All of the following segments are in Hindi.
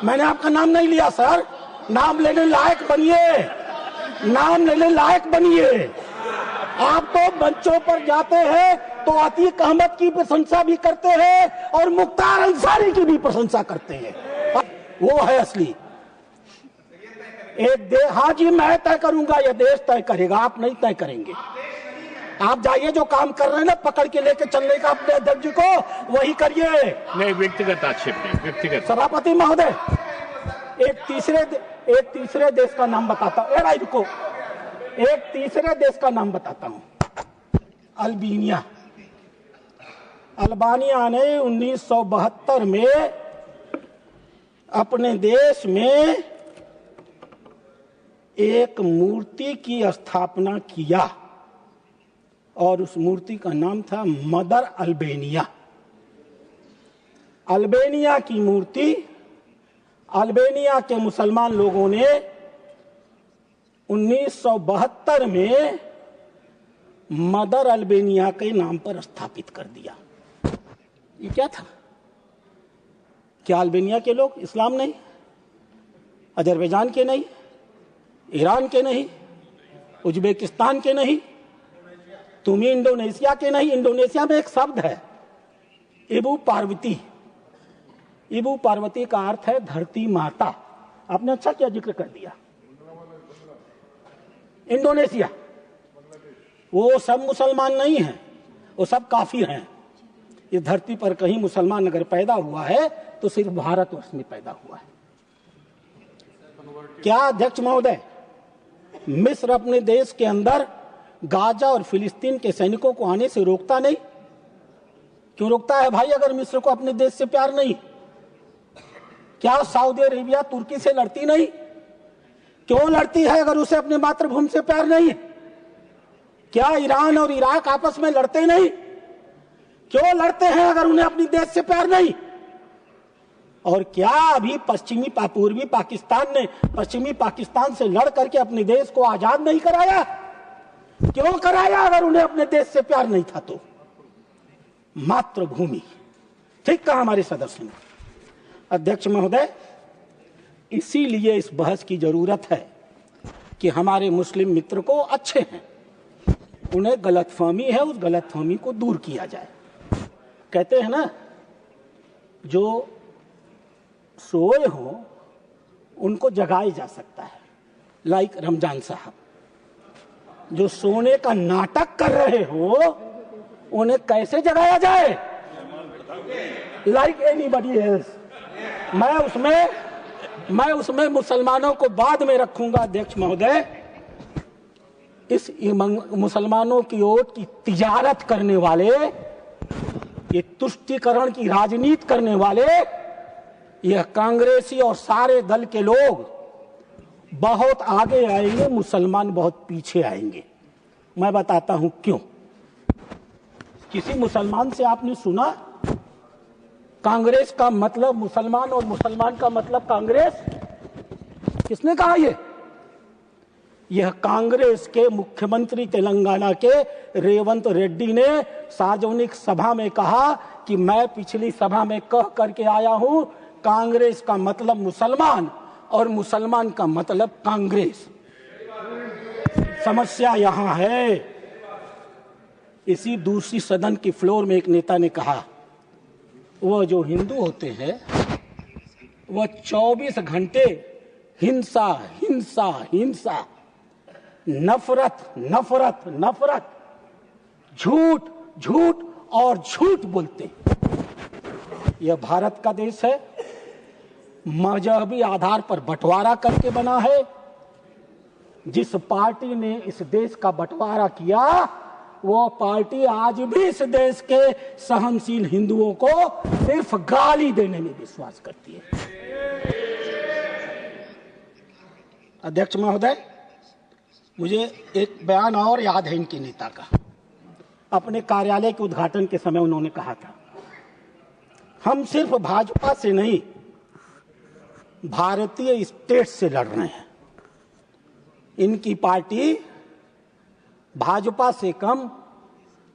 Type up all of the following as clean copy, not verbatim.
मैंने आपका नाम नहीं लिया सर। नाम लेने लायक बनिए, नाम लेने लायक बनिए। आप तो मंचों पर जाते हैं तो अतीक अहमद की प्रशंसा भी करते हैं और मुख्तार अंसारी की भी प्रशंसा करते हैं। वो है असली। हाँ जी, मैं तय करूंगा, यह देश तय करेगा, आप नहीं तय करेंगे। आप जाइए, जो काम कर रहे हैं ना पकड़ के लेके चलने का अपने अध्यक्ष जी को, वही करिए। नहीं, व्यक्तिगत आक्षेप नहीं, व्यक्तिगत। सभापति महोदय, एक तीसरे देश का नाम बताता हूँ। रुको, एक तीसरे देश का नाम बताता हूँ, अल्बानिया। अल्बानिया ने 1972 में अपने देश में एक मूर्ति की स्थापना किया और उस मूर्ति का नाम था मदर अल्बानिया। अल्बानिया की मूर्ति अल्बानिया के मुसलमान लोगों ने 1972 में मदर अल्बानिया के नाम पर स्थापित कर दिया। ये क्या था? क्या अल्बानिया के लोग इस्लाम नहीं, अजरबैजान के नहीं, ईरान के नहीं, उज्बेकिस्तान के नहीं, तुम इंडोनेशिया के नहीं? इंडोनेशिया में एक शब्द है इबू पार्वती। इबू पार्वती का अर्थ है धरती माता। आपने अच्छा क्या जिक्र कर दिया। इंडोनेशिया, वो सब मुसलमान नहीं हैं, वो सब काफिर हैं। इस धरती पर कहीं मुसलमान अगर पैदा हुआ है तो सिर्फ भारतवर्ष में पैदा हुआ है। क्या अध्यक्ष महोदय, मिस्र अपने देश के अंदर गाजा और फिलिस्तीन के सैनिकों को आने से रोकता नहीं? क्यों रोकता है भाई, अगर मिस्र को अपने देश से प्यार नहीं? क्या सऊदी अरेबिया तुर्की से लड़ती नहीं? क्यों लड़ती है अगर उसे अपने मातृभूमि से प्यार नहीं? क्या ईरान और इराक आपस में लड़ते नहीं? क्यों लड़ते हैं अगर उन्हें अपनी देश से प्यार नहीं? और क्या अभी पूर्वी पाकिस्तान ने पश्चिमी पाकिस्तान से लड़ करके अपने देश को आजाद नहीं कराया? क्यों कराया अगर उन्हें अपने देश से प्यार नहीं था तो? मातृभूमि। ठीक कहा हमारे सदस्य ने। अध्यक्ष महोदय, इसीलिए इस बहस की जरूरत है कि हमारे मुस्लिम मित्र को अच्छे हैं, उन्हें गलतफहमी है, उस गलतफहमी को दूर किया जाए। कहते हैं ना, जो सोए हो उनको जगाया जा सकता है, लाइक रमजान साहब। जो सोने का नाटक कर रहे हो उन्हें कैसे जगाया जाए? Like anybody else. मैं उसमें मुसलमानों को बाद में रखूंगा। अध्यक्ष महोदय, इस मुसलमानों की ओट की तिजारत करने वाले, ये तुष्टीकरण की राजनीति करने वाले, यह कांग्रेसी और सारे दल के लोग बहुत आगे आएंगे, मुसलमान बहुत पीछे आएंगे। मैं बताता हूं क्यों। किसी मुसलमान से आपने सुना कांग्रेस का मतलब मुसलमान और मुसलमान का मतलब कांग्रेस? किसने कहा ये? यह कांग्रेस के मुख्यमंत्री तेलंगाना के रेवंत रेड्डी ने सार्वजनिक सभा में कहा कि मैं पिछली सभा में कह करके आया हूं, कांग्रेस का मतलब मुसलमान और मुसलमान का मतलब कांग्रेस। समस्या यहां है। इसी दूसरी सदन की फ्लोर में एक नेता ने कहा, वह जो हिंदू होते हैं वह 24 घंटे हिंसा हिंसा हिंसा, नफरत नफरत नफरत, झूठ झूठ और झूठ बोलते। यह भारत का देश है, मजहबी आधार पर बंटवारा करके बना है। जिस पार्टी ने इस देश का बंटवारा किया, वो पार्टी आज भी इस देश के सहनशील हिंदुओं को सिर्फ गाली देने में विश्वास करती है। अध्यक्ष महोदय, मुझे एक बयान और याद है इनके नेता का। अपने कार्यालय के उद्घाटन के समय उन्होंने कहा था, हम सिर्फ भाजपा से नहीं, भारतीय स्टेट से लड़ रहे हैं। इनकी पार्टी भाजपा से कम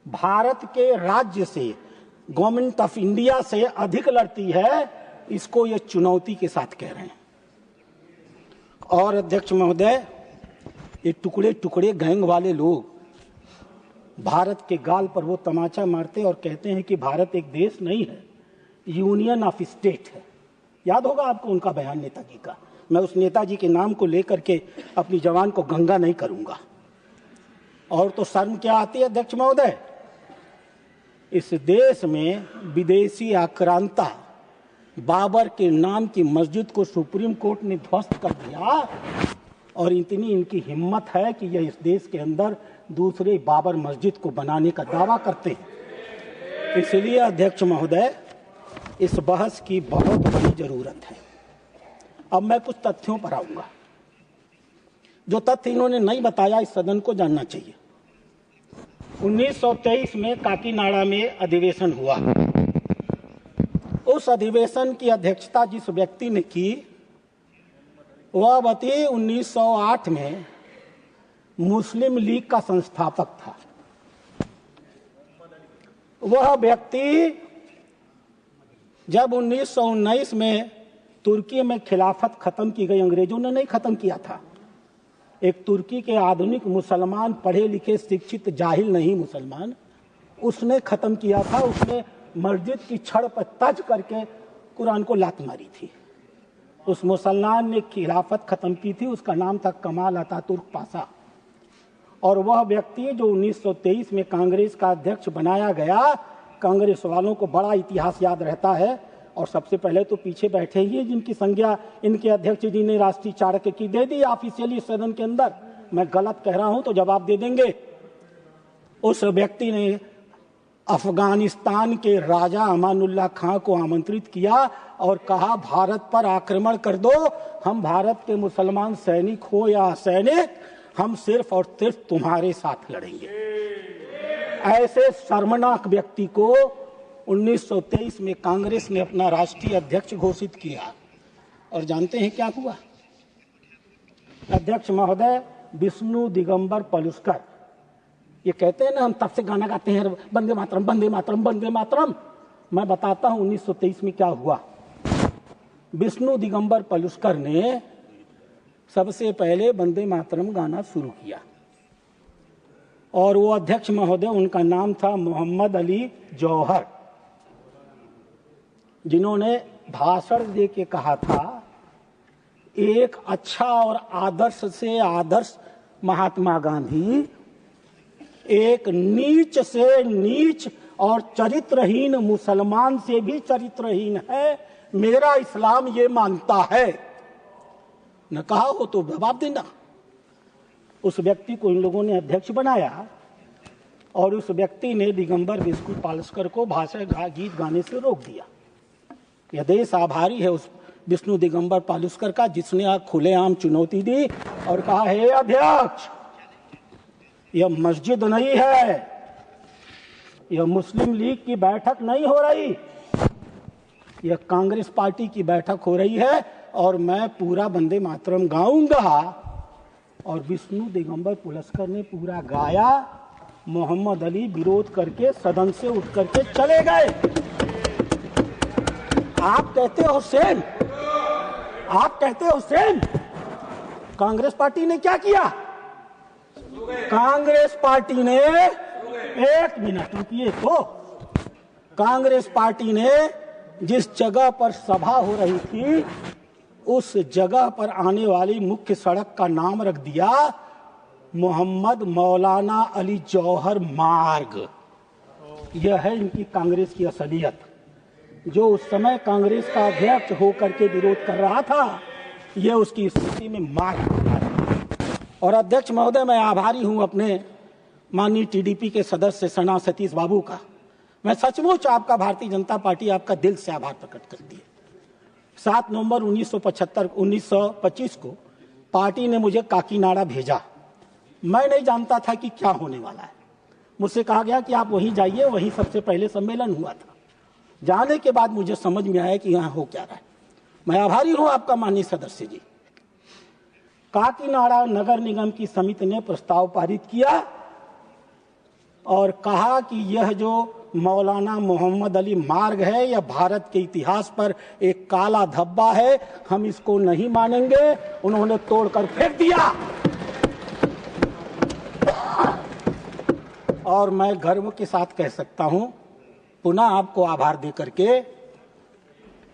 भारत के राज्य से, गवर्नमेंट ऑफ इंडिया से अधिक लड़ती है इसको ये चुनौती के साथ कह रहे हैं। और अध्यक्ष महोदय, ये टुकड़े टुकड़े गैंग वाले लोग भारत के गाल पर वो तमाचा मारते और कहते हैं कि भारत एक देश नहीं है, यूनियन ऑफ स्टेट है। याद होगा आपको उनका बयान नेताजी का। मैं उस नेताजी के नाम को लेकर के अपनी जवान को गंगा नहीं करूंगा। और तो शर्म क्या आती है अध्यक्ष महोदय, इस देश में विदेशी आक्रांता बाबर के नाम की मस्जिद को सुप्रीम कोर्ट ने ध्वस्त कर दिया, और इतनी इनकी हिम्मत है कि यह इस देश के अंदर दूसरे बाबर मस्जिद को बनाने का दावा करते हैं। इसलिए अध्यक्ष महोदय, इस बहस की बहुत बड़ी जरूरत है। अब मैं कुछ तथ्यों पर आऊंगा। जो तथ्य इन्होंने नहीं बताया, इस सदन को जानना चाहिए। 1923 में काकीनाडा में अधिवेशन हुआ। उस अधिवेशन की अध्यक्षता जिस व्यक्ति ने की, वह व्यक्ति 1908 में मुस्लिम लीग का संस्थापक था। वह व्यक्ति जब 1919 में तुर्की में खिलाफत खत्म की गई, अंग्रेजों ने नहीं खत्म किया था, एक तुर्की के आधुनिक मुसलमान, पढ़े लिखे शिक्षित जाहिल नहीं मुसलमान, उसने खत्म किया था। उसने मस्जिद की छड़ पर तज करके कुरान को लात मारी थी। उस मुसलमान ने खिलाफत खत्म की थी, उसका नाम था कमाल अतातुर्क पाशा। और वह व्यक्ति जो 1923 में कांग्रेस का अध्यक्ष बनाया गया, कांग्रेस वालों को बड़ा इतिहास याद रहता है। और सबसे पहले तो पीछे बैठे ही जिनकी संज्ञा इनके अध्यक्ष जी ने राष्ट्रीय चाणक्य की दे दी ऑफिशियली सदन के अंदर। मैं गलत कह रहा हूं तो जवाब दे देंगे। उस व्यक्ति ने अफगानिस्तान के राजा अमानुल्लाह खां को आमंत्रित किया और कहा, भारत पर आक्रमण कर दो, हम भारत के मुसलमान सैनिक हो या सैनिक, हम सिर्फ और सिर्फ तुम्हारे साथ लड़ेंगे। ऐसे शर्मनाक व्यक्ति को 1923 में कांग्रेस ने अपना राष्ट्रीय अध्यक्ष घोषित किया। और जानते हैं क्या हुआ अध्यक्ष महोदय? विष्णु दिगंबर पलुस्कर, ये कहते हैं ना हम तब से गाना गाते हैं, वंदे मातरम वंदे मातरम वंदे मातरम। मैं बताता हूं 1923 में क्या हुआ। विष्णु दिगंबर पलुस्कर ने सबसे पहले वंदे मातरम गाना शुरू किया, और वो अध्यक्ष महोदय, उनका नाम था मोहम्मद अली जौहर, जिन्होंने भाषण दे के कहा था, एक अच्छा और आदर्श से आदर्श महात्मा गांधी एक नीच से नीच और चरित्रहीन मुसलमान से भी चरित्रहीन है, मेरा इस्लाम ये मानता है। न कहा हो तो जवाब देना। उस व्यक्ति को इन लोगों ने अध्यक्ष बनाया, और उस व्यक्ति ने दिगंबर विष्णु पलुस्कर को भाषण गीत गाने से रोक दिया। यह देश आभारी है उस विष्णु दिगंबर पलुस्कर का, जिसने खुलेआम चुनौती दी और कहा, हे अध्यक्ष, यह मस्जिद नहीं है, यह मुस्लिम लीग की बैठक नहीं हो रही, यह कांग्रेस पार्टी की बैठक हो रही है, और मैं पूरा वंदे मातरम गाऊंगा। और विष्णु दिगंबर पलुस्कर ने पूरा गाया। मोहम्मद अली विरोध करके सदन से उठ करके चले गए। आप कहते हो सेम, आप कहते हो सेम। कांग्रेस पार्टी ने क्या किया? कांग्रेस पार्टी ने, एक मिनट रुकिए, तो कांग्रेस पार्टी ने जिस जगह पर सभा हो रही थी, उस जगह पर आने वाली मुख्य सड़क का नाम रख दिया मोहम्मद मौलाना अली जौहर मार्ग। यह है इनकी कांग्रेस की असलियत। जो उस समय कांग्रेस का अध्यक्ष होकर के विरोध कर रहा था, यह उसकी स्थिति में मार्ग। और अध्यक्ष महोदय, मैं आभारी हूं अपने माननीय टीडीपी के सदस्य सना सतीश बाबू का। मैं सचमुच आपका, भारतीय जनता पार्टी आपका दिल से आभार प्रकट करती है। 7 नवंबर 1925 को पार्टी ने मुझे काकीनाडा भेजा। मैं नहीं जानता था कि क्या होने वाला है। मुझसे कहा गया कि आप वहीं जाइए, वहीं सबसे पहले सम्मेलन हुआ था। जाने के बाद मुझे समझ में आया कि यहाँ हो क्या रहा है। मैं आभारी हूँ आपका माननीय सदस्य जी। काकीनाडा नगर निगम की समिति ने प्रस्ताव पारित किया और कहा कि यह जो मौलाना मोहम्मद अली मार्ग है यह भारत के इतिहास पर एक काला धब्बा है, हम इसको नहीं मानेंगे। उन्होंने तोड़कर फेंक दिया। और मैं गर्व के साथ कह सकता हूं, पुनः आपको आभार देकर के,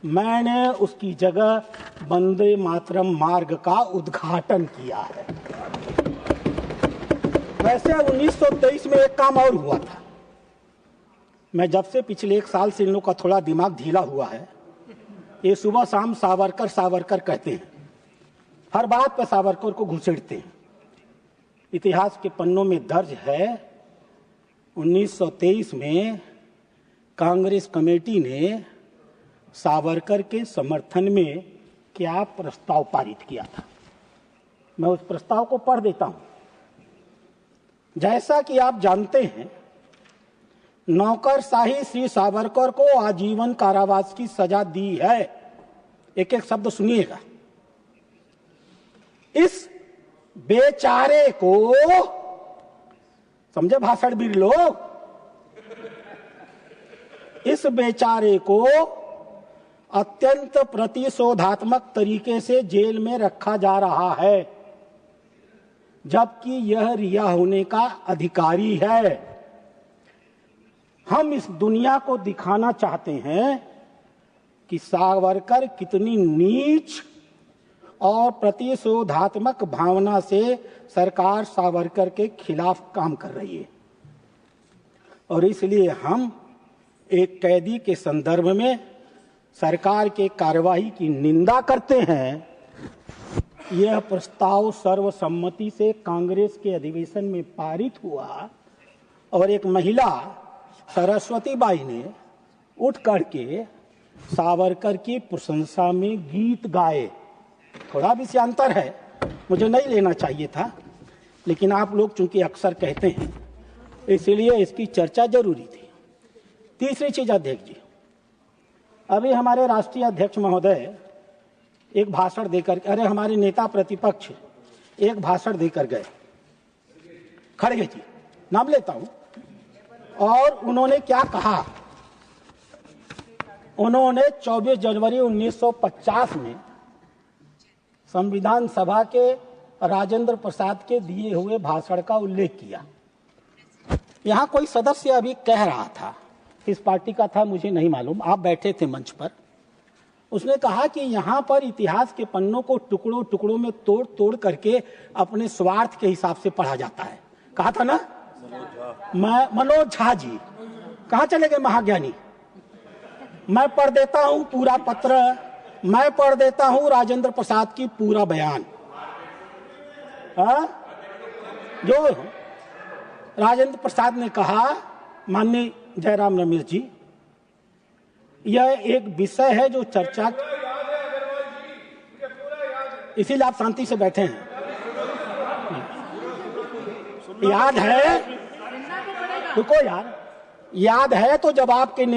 मैंने उसकी जगह वंदे मातरम मार्ग का उद्घाटन किया है। वैसे 1923 में एक काम और हुआ था। मैं जब से पिछले 1 साल से इन लोगों का थोड़ा दिमाग ढीला हुआ है, ये सुबह शाम सावरकर सावरकर कहते हैं, हर बात पर सावरकर को घुसेड़ते हैं। इतिहास के पन्नों में दर्ज है 1923 में कांग्रेस कमेटी ने सावरकर के समर्थन में क्या प्रस्ताव पारित किया था। मैं उस प्रस्ताव को पढ़ देता हूं। जैसा कि आप जानते हैं, नौकरशाही श्री सावरकर को आजीवन कारावास की सजा दी है। एक एक शब्द सुनिएगा। इस बेचारे को, समझे भाषणवीर लोग, इस बेचारे को अत्यंत प्रतिशोधात्मक तरीके से जेल में रखा जा रहा है, जबकि यह रिहा होने का अधिकारी है। हम इस दुनिया को दिखाना चाहते हैं कि सावरकर कितनी नीच और प्रतिशोधात्मक भावना से सरकार सावरकर के खिलाफ काम कर रही है। और इसलिए हम एक कैदी के संदर्भ में सरकार के कार्यवाही की निंदा करते हैं। यह प्रस्ताव सर्वसम्मति से कांग्रेस के अधिवेशन में पारित हुआ और एक महिला सरस्वती बाई ने उठ करके सावरकर की प्रशंसा में गीत गाए। थोड़ा विषयांतर है, मुझे नहीं लेना चाहिए था, लेकिन आप लोग चूंकि अक्सर कहते हैं इसलिए इसकी चर्चा जरूरी थी। तीसरी चीज अध्यक्ष जी, अभी हमारे राष्ट्रीय अध्यक्ष महोदय एक भाषण देकर, अरे हमारे नेता प्रतिपक्ष एक भाषण देकर गए, खड़गे जी नाम लेता हूं, और उन्होंने क्या कहा। उन्होंने 24 जनवरी 1950 में संविधान सभा के राजेंद्र प्रसाद के दिए हुए भाषण का उल्लेख किया। यहां कोई सदस्य अभी कह रहा था, किस पार्टी का था मुझे नहीं मालूम, आप बैठे थे मंच पर। उसने कहा कि यहां पर इतिहास के पन्नों को टुकड़ों टुकड़ों में तोड़ तोड़ करके अपने स्वार्थ के हिसाब से पढ़ा जाता है। कहा था ना मनोज झा जी, कहां चले गए महाज्ञानी। मैं पढ़ देता हूं पूरा पत्र, मैं पढ़ देता हूं राजेंद्र प्रसाद की पूरा बयान। जो राजेंद्र प्रसाद ने कहा, माननीय जयराम रमेश जी, यह एक विषय है जो चर्चा, इसीलिए आप शांति से बैठे हैं। याद है, रुको यार, याद है तो जब आपके नेता